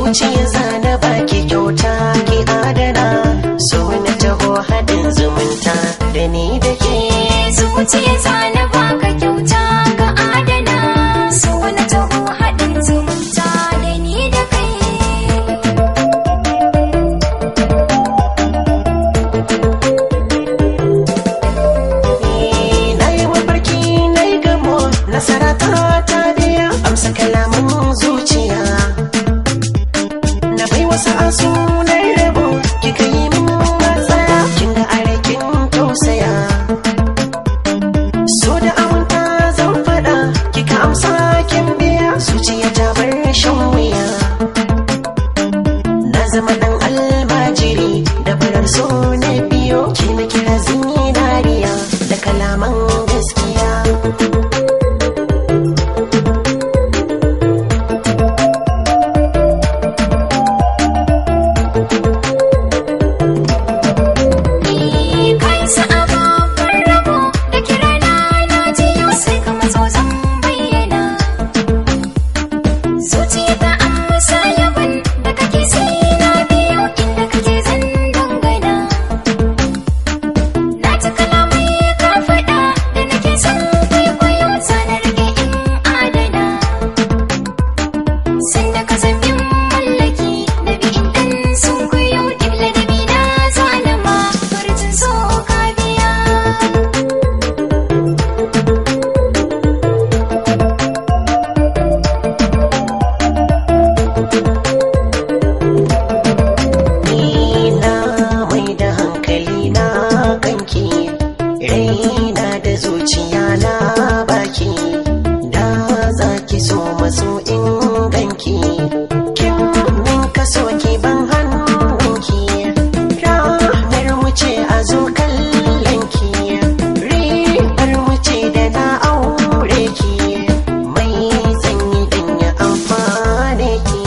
zuciya zana baki kyauta ki adana, so na taho haɗin zumunta da ni da ke. Zuciya zana baka kyauta ka adana, so na taho haɗin zumunta da ni da kai. Na yi mafarki na yi gamo, nasara ta biya, amsa kalaman zuciya. Na bai wasu asu na rabo, kika yi min matsaya, kin ga arakin tausaya. So da aminta zan faɗa, kika amsa kin biya, zuciya ta bar shan wuya. Na zama ɗan almajiri da farar so na biyo, ki na kira zinariya da kalaman gaskiya. Raina da zuciya na baki, da za ki so maso in ganki, kin min kaso ki ban hannunki, ranar wuce a zo kallonki, ribar wuce da na aure ki, mai zanyi dan ya amfane ki.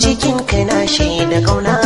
Jikinka na shaida kauna.